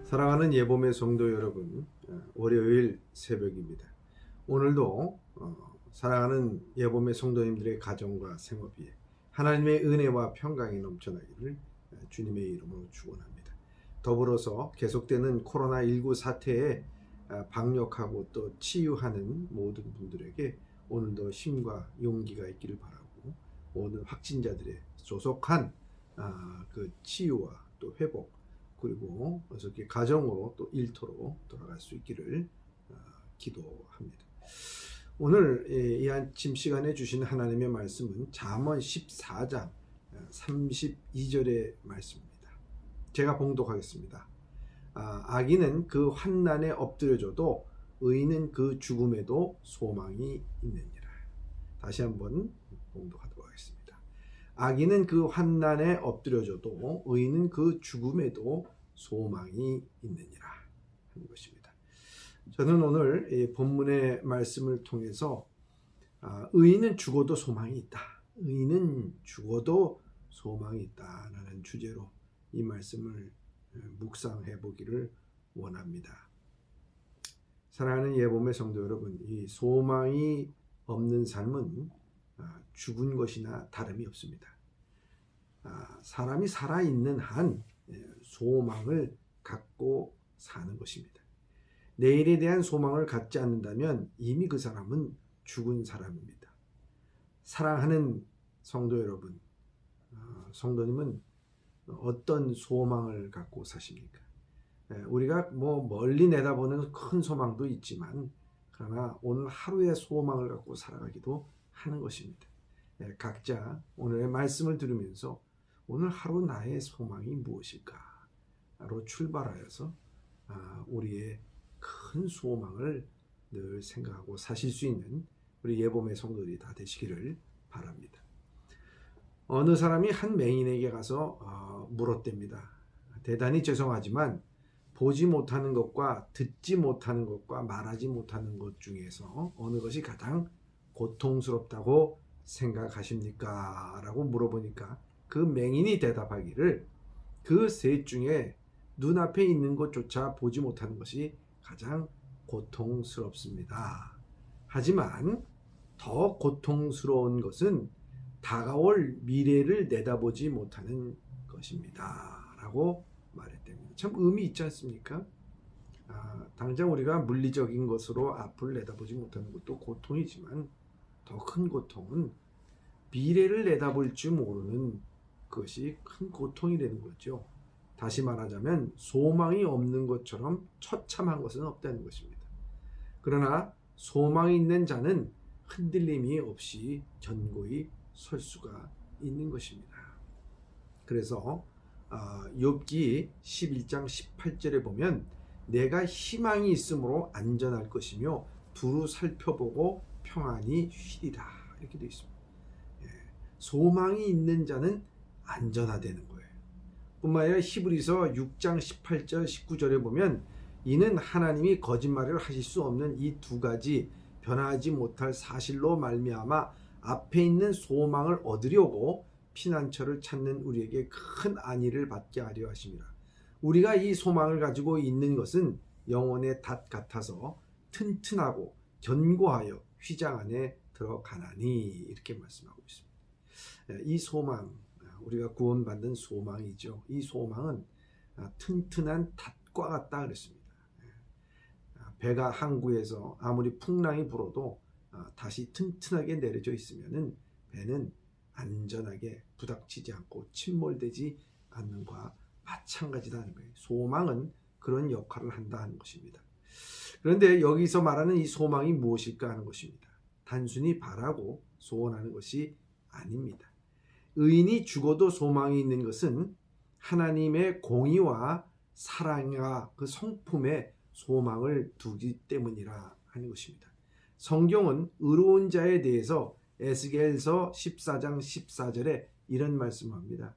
사랑하는 예봄의 성도 여러분, 월요일 새벽입니다. 오늘도 사랑하는 예봄의 성도님들의 가정과 생업이 하나님의 은혜와 평강이 넘쳐나기를 주님의 이름으로 축원합니다. 더불어서 계속되는 코로나19 사태에 방역하고 또 치유하는 모든 분들에게 오늘도 힘과 용기가 있기를 바라고, 오늘 확진자들의 조속한 그 치유와 또 회복, 그리고 어떻게 가정으로 또 일터로 돌아갈 수 있기를 기도합니다. 오늘 이 아침 시간에 주신 하나님의 말씀은 잠언 14장 32절의 말씀입니다. 제가 봉독하겠습니다. 악인은 그 환난에 엎드려져도 의인은 그 죽음에도 소망이 있느니라. 다시 한번 봉독하도록 하겠습니다. 악인은 그 환난에 엎드려져도 의인은 그 죽음에도 소망이 있느니라 하는 것입니다. 저는 오늘 이 본문의 말씀을 통해서 의인은 죽어도 소망이 있다, 의인은 죽어도 소망이 있다라는 주제로 이 말씀을 묵상해 보기를 원합니다. 사랑하는 예봄의 성도 여러분, 이 소망이 없는 삶은 죽은 것이나 다름이 없습니다. 사람이 살아있는 한 소망을 갖고 사는 것입니다. 내일에 대한 소망을 갖지 않는다면 이미 그 사람은 죽은 사람입니다. 사랑하는 성도 여러분, 성도님은 어떤 소망을 갖고 사십니까? 우리가 멀리 내다보는 큰 소망도 있지만, 그러나 오늘 하루의 소망을 갖고 살아가기도 하는 것입니다. 각자 오늘의 말씀을 들으면서 오늘 하루 나의 소망이 무엇일까로 출발하여서 우리의 큰 소망을 늘 생각하고 사실 수 있는 우리 예봄의 성도들이 다 되시기를 바랍니다. 어느 사람이 한 맹인에게 가서 물었답니다. 대단히 죄송하지만 보지 못하는 것과 듣지 못하는 것과 말하지 못하는 것 중에서 어느 것이 가장 고통스럽다고 생각하십니까? 라고 물어보니까 그 맹인이 대답하기를 그 셋 중에 눈앞에 있는 것조차 보지 못하는 것이 가장 고통스럽습니다. 하지만 더 고통스러운 것은 다가올 미래를 내다보지 못하는 것입니다. 라고 말했답니다. 참 의미 있지 않습니까? 당장 우리가 물리적인 것으로 앞을 내다보지 못하는 것도 고통이지만 더 큰 고통은 미래를 내다볼 줄 모르는 것이 큰 고통이 되는 거죠. 다시 말하자면 소망이 없는 것처럼 처참한 것은 없다는 것입니다. 그러나 소망이 있는 자는 흔들림이 없이 견고히 설 수가 있는 것입니다. 그래서 욥기 11장 18절에 보면 내가 희망이 있으므로 안전할 것이며 두루 살펴보고 평안히 쉬리라 이렇게 되어 있습니다. 소망이 있는 자는 안전하다는 거예요. 뿐만 아니라 히브리서 6장 18절 19절에 보면 이는 하나님이 거짓말을 하실 수 없는 이 두 가지 변하지 못할 사실로 말미암아 앞에 있는 소망을 얻으려고 피난처를 찾는 우리에게 큰 안위를 받게 하려 하심이라. 우리가 이 소망을 가지고 있는 것은 영혼의 닷 같아서 튼튼하고 견고하여 휘장 안에 들어가나니 이렇게 말씀하고 있습니다. 이 소망, 우리가 구원받는 소망이죠. 이 소망은 튼튼한 닷과 같다 그랬습니다. 배가 항구에서 아무리 풍랑이 불어도 다시 튼튼하게 내려져 있으면은 배는 안전하게 부닥치지 않고 침몰되지 않는 것과 마찬가지다는 거예요. 소망은 그런 역할을 한다 하는 것입니다. 그런데 여기서 말하는 이 소망이 무엇일까 하는 것입니다. 단순히 바라고 소원하는 것이 아닙니다. 의인이 죽어도 소망이 있는 것은 하나님의 공의와 사랑과 그 성품에 소망을 두기 때문이라 하는 것입니다. 성경은 의로운 자에 대해서 에스겔서 14장 14절에 이런 말씀을 합니다.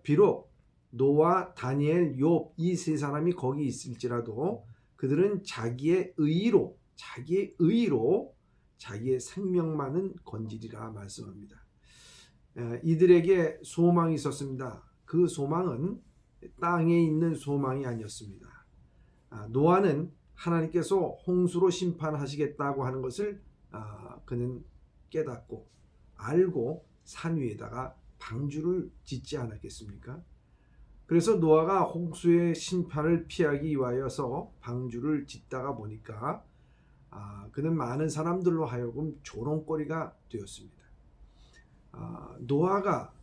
비록 노아, 다니엘, 욥 이 세 사람이 거기 있을지라도 그들은 자기의 의로 자기의 생명만은 건지리라 말씀합니다. 이들에게 소망이 있었습니다. 그 소망은 땅에 있는 소망이 아니었습니다. 노아는 하나님께서 홍수로 심판하시겠다고 하는 것을 그는 깨닫고 알고 산 위에다가 방주를 짓지 않았겠습니까? 그래서 노아가 홍수의 심판을 피하기 위하여서 방주를 짓다가 보니까 그는 많은 사람들로 하여금 조롱거리가 되었습니다. 노아가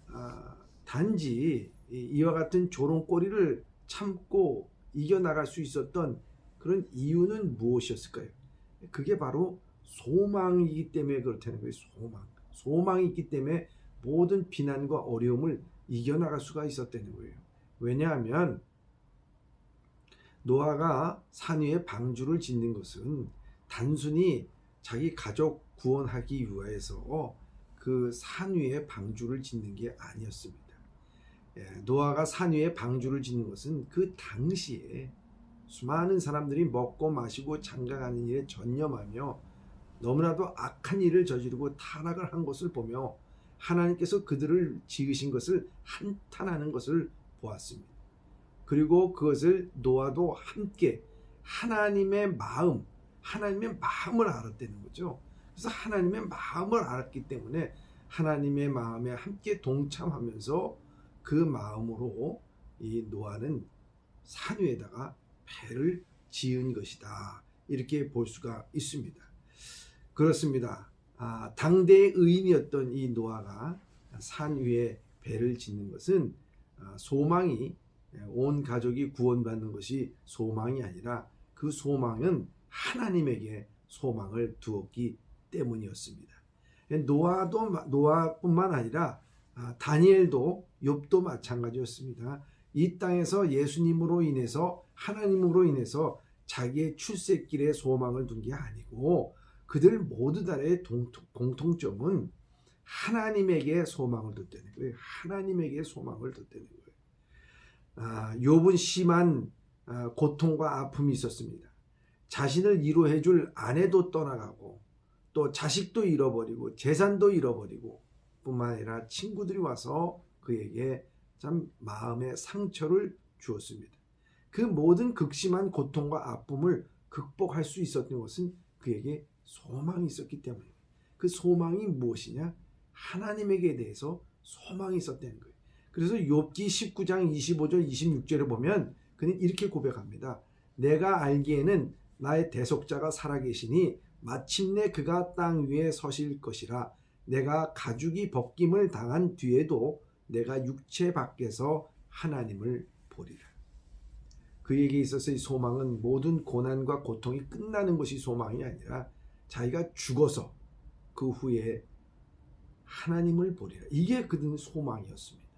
단지 이와 같은 조롱거리를 참고 이겨나갈 수 있었던 그런 이유는 무엇이었을까요? 그게 바로 소망이기 때문에 그렇다는 거예요. 소망이 있기 때문에 모든 비난과 어려움을 이겨나갈 수가 있었다는 거예요. 왜냐하면 노아가 산 위에 방주를 짓는 것은 단순히 자기 가족 구원하기 위해서 그 산 위에 방주를 짓는 게 아니었습니다. 노아가 산 위에 방주를 짓는 것은 그 당시에 수많은 사람들이 먹고 마시고 장가가는 일에 전념하며 너무나도 악한 일을 저지르고 타락을 한 것을 보며 하나님께서 그들을 지으신 것을 한탄하는 것을 보았습니다. 그리고 그것을 노아도 함께 하나님의 마음을 알았다는 거죠. 그래서 하나님의 마음을 알았기 때문에 하나님의 마음에 함께 동참하면서 그 마음으로 이 노아는 산 위에다가 배를 지은 것이다. 이렇게 볼 수가 있습니다. 그렇습니다. 당대의 의인이었던 이 노아가 산 위에 배를 짓는 것은 소망이 온 가족이 구원받는 것이 소망이 아니라 그 소망은 하나님에게 소망을 두었기 때문이었습니다. 노아뿐만 아니라 다니엘도 욥도 마찬가지였습니다. 이 땅에서 예수님으로 인해서 하나님으로 인해서 자기의 출세길에 소망을 둔 게 아니고 그들 모두 다의 공통점은 하나님에게 소망을 뒀다는 거예요. 하나님에게 소망을 뒀다는 거예요. 욥은 심한 고통과 아픔이 있었습니다. 자신을 위로해 줄 아내도 떠나가고 또 자식도 잃어버리고 재산도 잃어버리고 뿐만 아니라 친구들이 와서 그에게 참 마음의 상처를 주었습니다. 그 모든 극심한 고통과 아픔을 극복할 수 있었던 것은 그에게 소망이 있었기 때문입니다. 그 소망이 무엇이냐? 하나님에게 대해서 소망이 있었다는 거예요. 그래서 욥기 19장 25절 26절에 보면 그는 이렇게 고백합니다. 내가 알기에는 나의 대속자가 살아계시니 마침내 그가 땅 위에 서실 것이라. 내가 가죽이 벗김을 당한 뒤에도 내가 육체 밖에서 하나님을 보리라. 그에게 있어서의 소망은 모든 고난과 고통이 끝나는 것이 소망이 아니라 자기가 죽어서 그 후에 하나님을 보리라. 이게 그들의 소망이었습니다.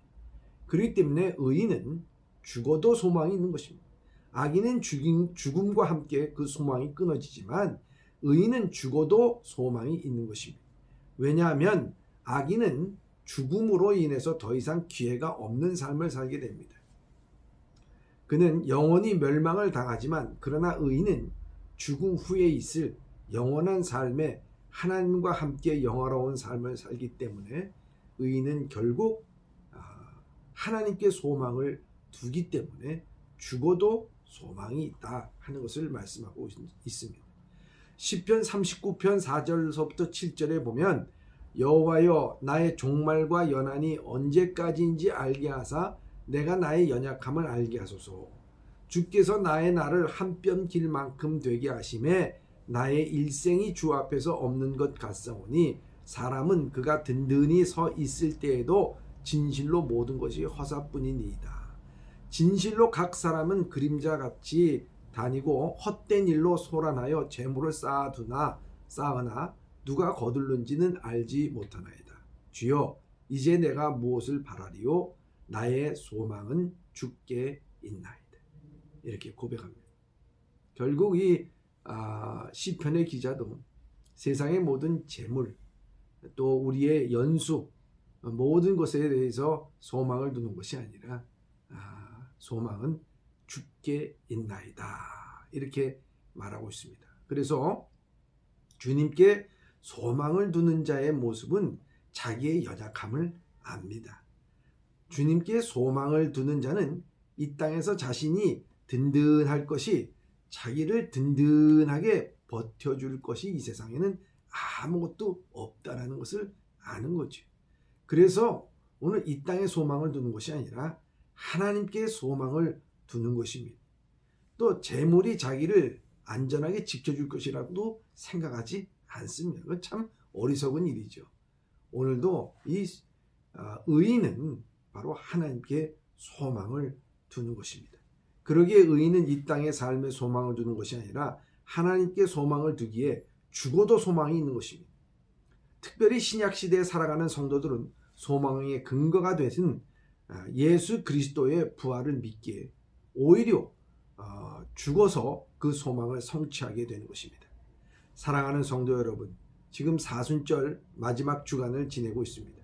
그렇기 때문에 의인은 죽어도 소망이 있는 것입니다. 악인은 죽음과 함께 그 소망이 끊어지지만 의인은 죽어도 소망이 있는 것입니다. 왜냐하면 악인은 죽음으로 인해서 더 이상 기회가 없는 삶을 살게 됩니다. 그는 영원히 멸망을 당하지만 그러나 의인은 죽음 후에 있을 영원한 삶에 하나님과 함께 영화로운 삶을 살기 때문에 의인은 결국 하나님께 소망을 두기 때문에 죽어도 소망이 있다 하는 것을 말씀하고 있습니다. 시편 39편 4절서부터 7절에 보면 여호와여 나의 종말과 연한이 언제까지인지 알게 하사 내가 나의 연약함을 알게 하소서. 주께서 나의 날을 한 뼘 길 만큼 되게 하심에 나의 일생이 주 앞에서 없는 것 같사오니 사람은 그가 든든히 서 있을 때에도 진실로 모든 것이 허사뿐이니이다. 진실로 각 사람은 그림자같이 다니고 헛된 일로 소란하여 재물을 쌓으나 누가 거둘는지는 알지 못하나이다. 주여 이제 내가 무엇을 바라리요? 나의 소망은 주께 있나이다. 이렇게 고백합니다. 결국 이 시편의 기자도 세상의 모든 재물 또 우리의 연수 모든 것에 대해서 소망을 두는 것이 아니라 소망은 주께 있나이다. 이렇게 말하고 있습니다. 그래서 주님께 소망을 두는 자의 모습은 자기의 연약함을 압니다. 주님께 소망을 두는 자는 이 땅에서 자신이 든든할 것이 자기를 든든하게 버텨줄 것이 이 세상에는 아무것도 없다라는 것을 아는 거죠. 그래서 오늘 이 땅에 소망을 두는 것이 아니라 하나님께 소망을 두는 것입니다. 또 재물이 자기를 안전하게 지켜줄 것이라고도 생각하지 않습니다. 그건 참 어리석은 일이죠. 오늘도 이 의인은 바로 하나님께 소망을 두는 것입니다. 그러기에 의인은 이 땅의 삶에 소망을 두는 것이 아니라 하나님께 소망을 두기에 죽어도 소망이 있는 것입니다. 특별히 신약시대에 살아가는 성도들은 소망의 근거가 되신 예수 그리스도의 부활을 믿기에 오히려 죽어서 그 소망을 성취하게 되는 것입니다. 사랑하는 성도 여러분, 지금 사순절 마지막 주간을 지내고 있습니다.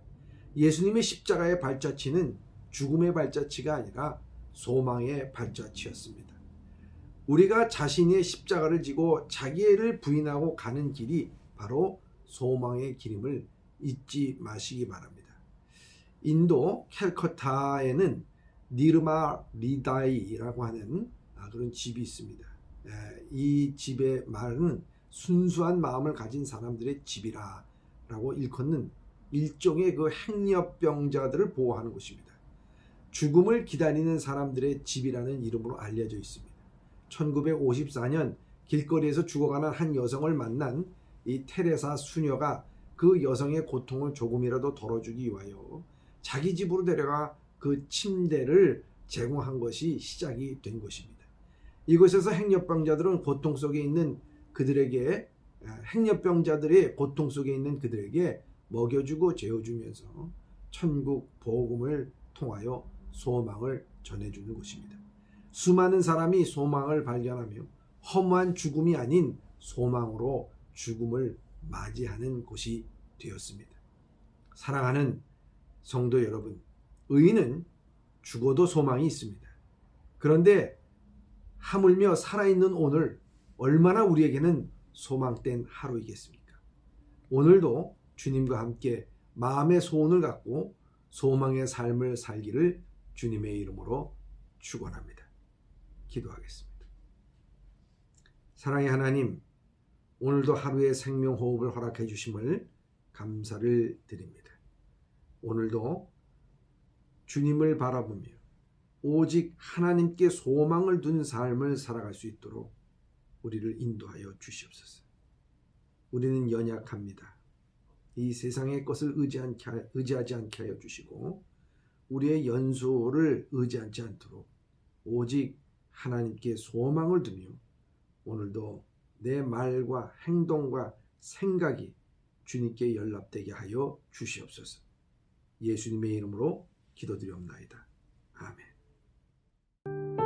예수님의 십자가의 발자취는 죽음의 발자취가 아니라 소망의 발자취였습니다. 우리가 자신의 십자가를 지고 자기를 부인하고 가는 길이 바로 소망의 길임을 잊지 마시기 바랍니다. 인도 캘커타에는 니르마 리다이라고 하는 그런 집이 있습니다. 이 집의 말은 순수한 마음을 가진 사람들의 집이라고 일컫는 일종의 그 행렬병자들을 보호하는 곳입니다. 죽음을 기다리는 사람들의 집이라는 이름으로 알려져 있습니다. 1954년 길거리에서 죽어가는 한 여성을 만난 이 테레사 수녀가 그 여성의 고통을 조금이라도 덜어주기 위하여 자기 집으로 데려가 그 침대를 제공한 것이 시작이 된 것입니다. 이곳에서 행렬병자들은 고통 속에 있는 그들에게 행렬병자들의 고통 속에 있는 그들에게 먹여주고 재워주면서 천국 복음을 통하여 소망을 전해주는 것입니다. 수많은 사람이 소망을 발견하며 허무한 죽음이 아닌 소망으로 죽음을 맞이하는 곳이 되었습니다. 사랑하는 성도 여러분, 의인은 죽어도 소망이 있습니다. 그런데 하물며 살아있는 오늘 얼마나 우리에게는 소망된 하루이겠습니까? 오늘도 주님과 함께 마음의 소원을 갖고 소망의 삶을 살기를 주님의 이름으로 축원합니다. 기도하겠습니다. 사랑의 하나님, 오늘도 하루의 생명호흡을 허락해 주심을 감사를 드립니다. 오늘도 주님을 바라보며 오직 하나님께 소망을 둔 삶을 살아갈 수 있도록 우리를 인도하여 주시옵소서. 우리는 연약합니다. 이 세상의 것을 의지하지 않게 하여 주시고 우리의 연소를 의지하지 않도록 오직 하나님께 소망을 두며 오늘도 내 말과 행동과 생각이 주님께 연락되게 하여 주시옵소서. 예수님의 이름으로 기도드리옵나이다. 아멘.